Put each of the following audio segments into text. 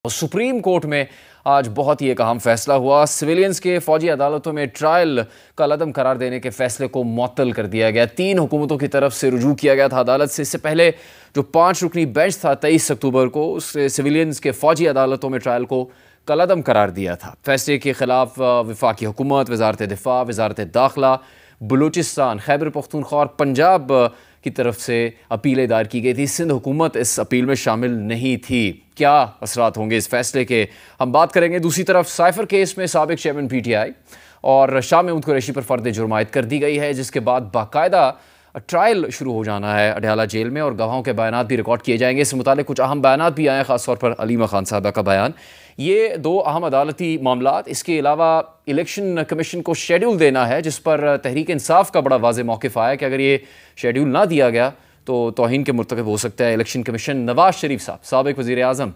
Supreme court में आज बहुत ही एक अहम फैसला हुआ। सिविलियंस के फौजी अदालतों में ट्रायल कलअदम करार देने के फैसले को मुअत्तल कर दिया गया। 3 हुकूमतों की तरफ से रुजू किया गया था अदालत से। इससे पहले जो 5 रुकनी बेंच था 23 अक्टूबर को, उससे सिविलियंस के फौजी अदालतों में ट्रायल को कलअदम करार दिया था। फैसले के खिलाफ वफाकी हुकूमत, वजारत दिफा, वजारत दाखिला, बलूचिस्तान, खैबर पख्तूनख्वा और पंजाब की तरफ से अपीलें दायर की गई थी। सिंध हुकूमत इस अपील में शामिल नहीं थी। क्या असरात होंगे इस फैसले के, हम बात करेंगे। दूसरी तरफ साइफर केस में साबिक चेयरमैन PTI और शाह महमूद कुरैशी पर फर्द जुर्म आयद कर दी गई है, जिसके बाद बाकायदा ट्रायल शुरू हो जाना है अडयाला जेल में और गवाहों के बयान भी रिकॉर्ड किए जाएंगे। इससे मुतालिक कुछ अहम बयान भी आए हैं, खासतौर पर अलीमा खान साहबा का बयान। ये 2 अहम अदालती मामलात, इसके अलावा इलेक्शन कमीशन को शेड्यूल देना है, जिस पर तहरीक इंसाफ का बड़ा वाज़ेह मौक़िफ़ आया कि अगर ये शेड्यूल ना दिया गया तो तौहीन के मुर्तकब हो सकता है इलेक्शन कमीशन। नवाज शरीफ साहब, साबिक वज़ीर आज़म,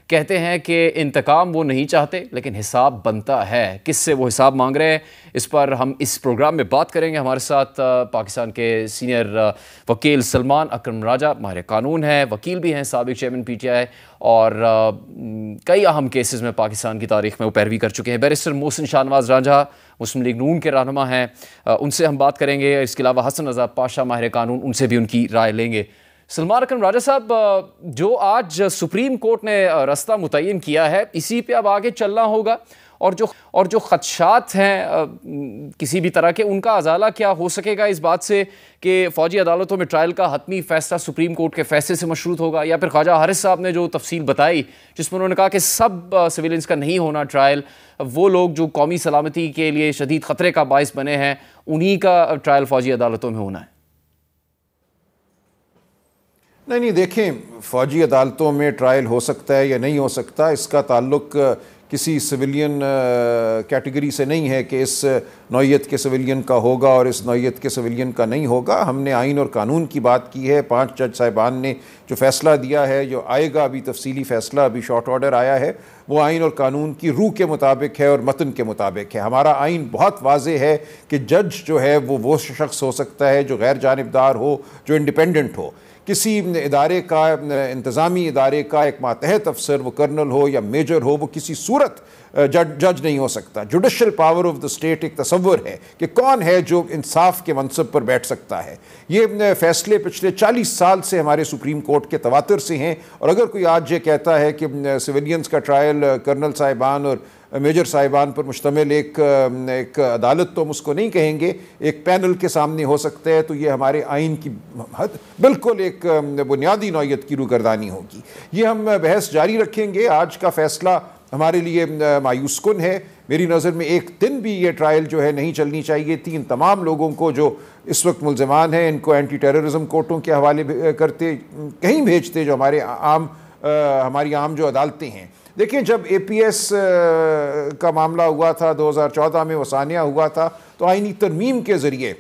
कहते हैं कि इंतकाम वो नहीं चाहते लेकिन हिसाब बनता है। किससे वो हिसाब मांग रहे हैं, इस पर हम इस प्रोग्राम में बात करेंगे। हमारे साथ पाकिस्तान के सीनियर वकील सलमान अकरम राजा, माहिर कानून हैं, वकील भी हैं, साबिक चेयरमैन PTI और कई अहम केसेस में पाकिस्तान की तारीख में वो पैरवी कर चुके हैं। बैरिस्टर मोहसिन शाहनवाज रांझा मुस्लिम लीग नून के रहनुमा हैं, उनसे हम बात करेंगे। इसके अलावा हसन रज़ा पाशा, माहिर कानून, उनसे भी उनकी राय लेंगे। सलमान अकरम राजा साहब, जो आज सुप्रीम कोर्ट ने रास्ता मुतय्यन किया है, इसी पे अब आगे चलना होगा और जो खदशात हैं किसी भी तरह के, उनका अजाला क्या हो सकेगा इस बात से कि फ़ौजी अदालतों में ट्रायल का हतमी फ़ैसला सुप्रीम कोर्ट के फ़ैसले से मशरूत होगा, या फिर ख्वाजा हारिस साहब ने जो तफसील बताई जिसमें उन्होंने कहा कि सब सिविलियंस का नहीं होना ट्रायल, वो लोग जो कौमी सलामती के लिए शदीद ख़तरे का बाइस बने हैं उन्हीं का ट्रायल फ़ौजी अदालतों में होना है। नहीं, देखें, फ़ौजी अदालतों में ट्रायल हो सकता है या नहीं हो सकता, इसका ताल्लुक किसी सिविलियन कैटेगरी से नहीं है कि इस नौइयत के सिविलियन का होगा और इस नौइयत के सिविलियन का नहीं होगा। हमने आइन और कानून की बात की है। 5 जज साहिबान ने जो फ़ैसला दिया है, जो आएगा अभी तफसीली फ़ैसला, अभी शॉर्ट ऑर्डर आया है, वो आइन और कानून की रूह के मुताबिक है और मतन के मुताबिक है। हमारा आइन बहुत वाज़ेह है कि जज जो है वो शख्स हो सकता है जो गैर जानिबदार हो, जो इंडिपेंडेंट हो। किसी इदारे का, इंतज़ामी इदारे का एक मातहत अफसर, वो कर्नल हो या मेजर हो, वो किसी सूरत जज नहीं हो सकता। Judicial power of the state एक तसव्वुर है कि कौन है जो इंसाफ के मनसब पर बैठ सकता है। ये फ़ैसले पिछले 40 साल से हमारे सुप्रीम कोर्ट के तवातर से हैं। और अगर कोई आज ये कहता है कि सिविलियंस का ट्रायल कर्नल साहिबान और मेजर साहिबान पर मुश्तमिल एक अदालत, तो हम उसको नहीं कहेंगे, एक पैनल के सामने हो सकता है, तो ये हमारे आइन की बिल्कुल एक बुनियादी नौइयत की रूगर्दानी होगी। ये हम बहस जारी रखेंगे। आज का फ़ैसला हमारे लिए मायूस कुन है। मेरी नज़र में एक दिन भी ये ट्रायल जो है नहीं चलनी चाहिए थी। इन तमाम लोगों को जो इस वक्त मुल्ज़िमान हैं, इनको एंटी टेररिज्म कोर्टों के हवाले करते, कहीं भेजते, जो हमारी आम जो अदालतें हैं। देखिए, जब APS का मामला हुआ था 2014 में, वसानिया हुआ था, तो आइनी तरमीम के ज़रिए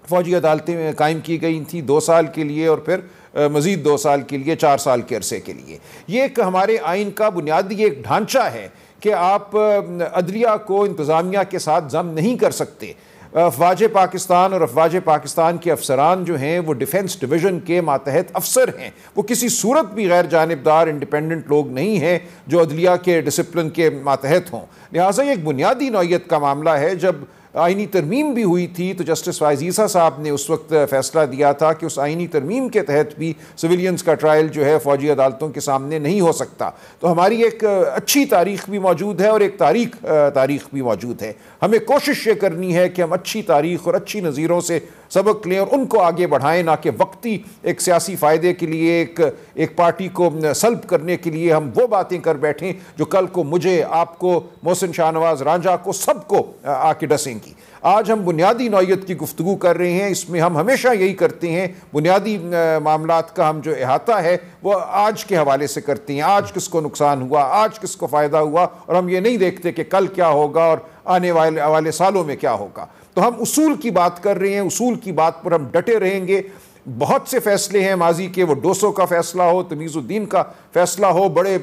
फ़ौजी अदालतें कायम की गई थी 2 साल के लिए और फिर मज़ीद 2 साल के लिए, 4 साल के अरसे के लिए। ये एक हमारे आइन का बुनियादी एक ढांचा है कि आप अदलिया को इंतज़ामिया के साथ ज़म नहीं कर सकते। अफवाज पाकिस्तान और अफवाज पाकिस्तान के अफसरान जो हैं वो डिफेंस डिवीज़न के मातहत अफसर हैं। वो किसी सूरत भी गैर जानिबदार इंडिपेंडेंट लोग नहीं हैं जो अदलिया के डिसिप्लिन के मातहत हों। लिहाजा ये एक बुनियादी नौइयत का मामला है। जब आइनी तरमीम भी हुई थी तो जस्टिस फाइज़ ईसा साहब ने उस वक्त फ़ैसला दिया था कि उस आइनी तरमीम के तहत भी सिविलियंस का ट्रायल जो है फ़ौजी अदालतों के सामने नहीं हो सकता। तो हमारी एक अच्छी तारीख़ भी मौजूद है और एक तारीख़ भी मौजूद है। हमें कोशिश ये करनी है कि हम अच्छी तारीख़ और अच्छी नज़ीरों से सबक लें और उनको आगे बढ़ाएं, ना कि वक्ती एक सियासी फ़ायदे के लिए, एक पार्टी को सल्ब करने के लिए हम वो बातें कर बैठें जो कल को मुझे, आपको, मोहसिन शाहनवाज रांझा को, सबको आके डसेंगी। आज हम बुनियादी नौइयत की गुफ्तगू कर रहे हैं। इसमें हम हमेशा यही करते हैं, बुनियादी मामलात का हम जो अहाता है वो आज के हवाले से करते हैं। आज किसको नुकसान हुआ, आज किसको फ़ायदा हुआ, और हम ये नहीं देखते कि कल क्या होगा और आने वाले सालों में क्या होगा। तो हम उसूल की बात कर रहे हैं, उसूल की बात पर हम डटे रहेंगे। बहुत से फ़ैसले हैं माजी के, वो डोसो का फ़ैसला हो, तमीज़ुद्दीन का फ़ैसला हो, बड़े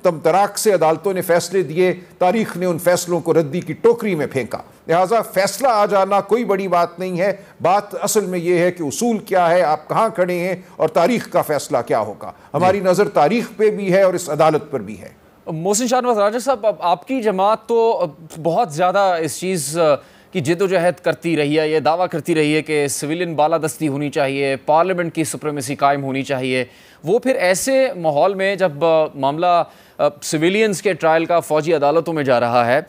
तमतराक से अदालतों ने फ़ैसले दिए, तारीख़ ने उन फ़ैसलों को रद्दी की टोकरी में फेंका। लिहाजा फैसला आ जाना कोई बड़ी बात नहीं है। बात असल में यह है कि उसूल क्या है, आप कहाँ खड़े हैं और तारीख का फैसला क्या होगा। हमारी नज़र तारीख पे भी है और इस अदालत पर भी है। मोहसिन शाहनवाज राजा साहब, आपकी जमात तो बहुत ज़्यादा इस चीज़ की जिद्दोजहद करती रही है, ये दावा करती रही है कि सिविलियन बालादस्ती होनी चाहिए, पार्लियामेंट की सुप्रीमेसी कायम होनी चाहिए। वो फिर ऐसे माहौल में जब मामला सिविलियंस के ट्रायल का फ़ौजी अदालतों में जा रहा है,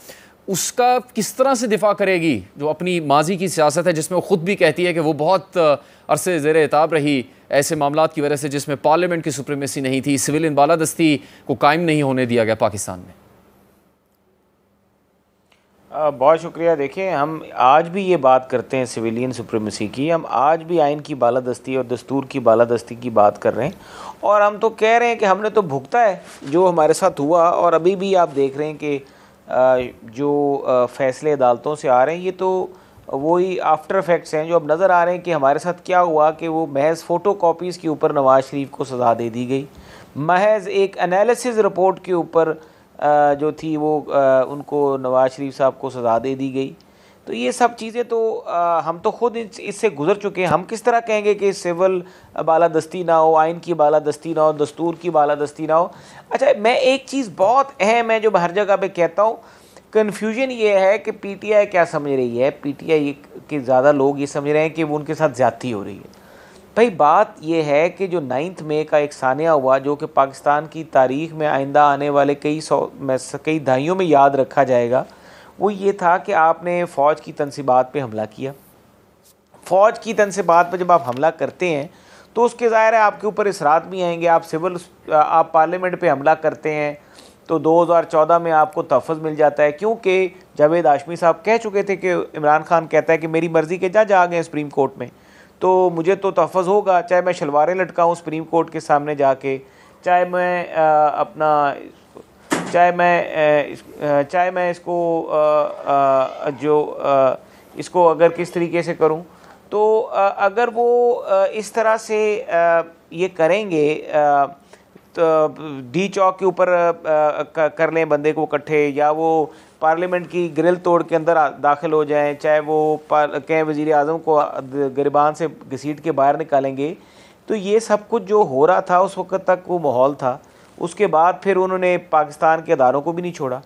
उसका किस तरह से दिफा करेगी जो अपनी माजी की सियासत है, जिसमें वो ख़ुद भी कहती है कि वो बहुत अरसे ज़ेर एताब रही ऐसे मामलात की वजह से जिसमें पार्लियामेंट की सुप्रीमेसी नहीं थी, सिविलियन बालादस्ती को कायम नहीं होने दिया गया पाकिस्तान में। बहुत शुक्रिया। देखिए, हम आज भी ये बात करते हैं सिविलियन सुप्रीमेसी की, हम आज भी आइन की बालादस्ती और दस्तूर की बालादस्ती की बात कर रहे हैं, और हम तो कह रहे हैं कि हमने तो भुगता है जो हमारे साथ हुआ। और अभी भी आप देख रहे हैं कि जो फ़ैसले अदालतों से आ रहे हैं, ये तो वही आफ्टर इफेक्ट्स हैं जो अब नज़र आ रहे हैं कि हमारे साथ क्या हुआ कि वो महज फ़ोटो कॉपीज़ के ऊपर नवाज़ शरीफ को सज़ा दे दी गई, महज एक एनालिसिस रिपोर्ट के ऊपर जो थी वो उनको नवाज़ शरीफ साहब को सज़ा दे दी गई। तो ये सब चीज़ें तो हम तो ख़ुद इससे गुज़र चुके हैं। हम किस तरह कहेंगे कि सिविल बालादस्ती ना हो, आइन की बालादस्ती ना हो, दस्तूर की बालादस्ती ना हो। अच्छा, मैं एक चीज़ बहुत अहम है जो हर जगह पे कहता हूँ, कन्फ्यूजन ये है कि पीटीआई क्या समझ रही है। पीटीआई के ज़्यादा लोग ये समझ रहे हैं कि वो उनके साथ ज़्यादती हो रही है। भाई बात यह है कि जो 9 मई का एक सानिया हुआ जो कि पाकिस्तान की तारीख़ में आइंदा आने वाले कई दहाइयों में याद रखा जाएगा, वो ये था कि आपने फ़ौज की तनसीबात पे हमला किया। फ़ौज की तनसीबात पे जब आप हमला करते हैं तो उसके ज़ाहिर है आपके ऊपर इसरात भी आएंगे। आप पार्लियामेंट पे हमला करते हैं तो 2014 में आपको तहफ़्फ़ुज़ मिल जाता है, क्योंकि जावेद हाशमी साहब कह चुके थे कि इमरान खान कहता है कि मेरी मर्ज़ी के जज आ गए सुप्रीम कोर्ट में, तो मुझे तो तहफ़्फ़ुज़ होगा, चाहे मैं शलवारें लटकाऊँ सुप्रीम कोर्ट के सामने जाके, चाहे मैं इसको अगर किस तरीके से करूँ। तो अगर वो इस तरह से ये करेंगे तो डी चौक के ऊपर कर लें बंदे को इकट्ठे, या वो पार्लियामेंट की ग्रिल तोड़ के अंदर दाखिल हो जाएं, चाहे वो कहें वज़ीर आज़म को गिरबान से घसीट के बाहर निकालेंगे, तो ये सब कुछ जो हो रहा था उस वक्त तक वो माहौल था। उसके बाद फिर उन्होंने पाकिस्तान के अदारों को भी नहीं छोड़ा,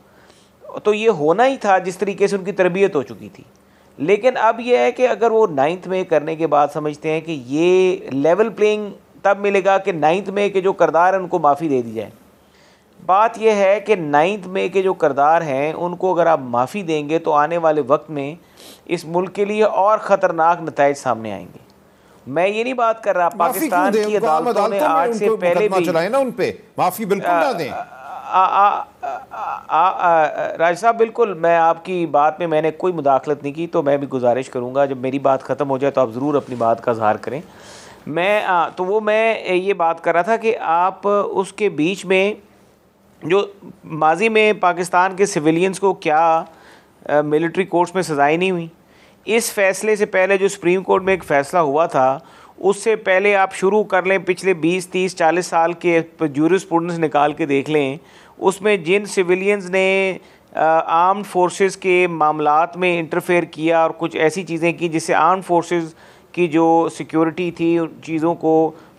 तो ये होना ही था जिस तरीके से उनकी तरबियत हो चुकी थी। लेकिन अब यह है कि अगर वो 9 मई करने के बाद समझते हैं कि ये लेवल प्लेइंग तब मिलेगा कि 9 मई के जो करदार हैं उनको माफ़ी दे दी जाए। बात यह है कि 9 मई के जो करदार हैं उनको अगर आप माफ़ी देंगे तो आने वाले वक्त में इस मुल्क के लिए और ख़तरनाक नताइज सामने आएंगे। मैं ये नहीं बात कर रहा, पाकिस्तान की अदालतों ने आज से पहले भी चलाए ना, उन पे माफ़ी बिल्कुल ना दें। राज साहब, बिल्कुल, मैं आपकी बात में मैंने कोई मुदाखलत नहीं की, तो मैं भी गुजारिश करूँगा जब मेरी बात ख़त्म हो जाए तो आप ज़रूर अपनी बात का इज़हार करें। मैं ये बात कर रहा था कि आप उसके बीच में जो माजी में पाकिस्तान के सिविलियंस को क्या मिलिट्री कोर्ट्स में सज़ाएं नहीं हुई, इस फ़ैसले से पहले जो सुप्रीम कोर्ट में एक फ़ैसला हुआ था उससे पहले आप शुरू कर लें, पिछले 20, 30, 40 साल के जूरिस्प्रूडेंस निकाल के देख लें, उसमें जिन सिविलियंस ने आर्म्ड फोर्सेस के मामलात में इंटरफेयर किया और कुछ ऐसी चीज़ें की जिससे आर्म्ड फोर्सेस की जो सिक्योरिटी थी उन चीज़ों को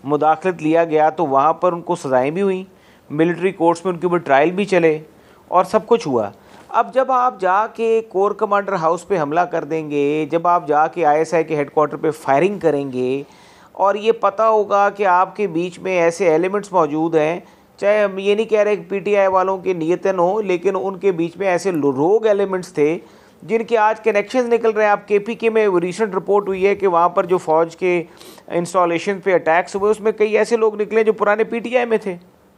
मुदाखलत लिया गया, तो वहाँ पर उनको सज़ाएँ भी हुई, मिलिट्री कोर्ट्स में उनके ऊपर ट्रायल भी चले और सब कुछ हुआ। अब जब आप जाके कोर कमांडर हाउस पे हमला कर देंगे, जब आप जाके आईएसआई के हेडक्वार्टर पे फायरिंग करेंगे और ये पता होगा कि आपके बीच में ऐसे एलिमेंट्स मौजूद हैं, चाहे हम ये नहीं कह रहे कि पीटीआई वालों की नीयतें हो, लेकिन उनके बीच में ऐसे रोग एलिमेंट्स थे जिनके आज कनेक्शंस निकल रहे हैं। आप केपीके में रिसेंट रिपोर्ट हुई है कि वहाँ पर जो फ़ौज के इंस्टॉलेशन पे अटैक्स हुए उसमें कई ऐसे लोग निकले जो पुराने पीटीआई में थे।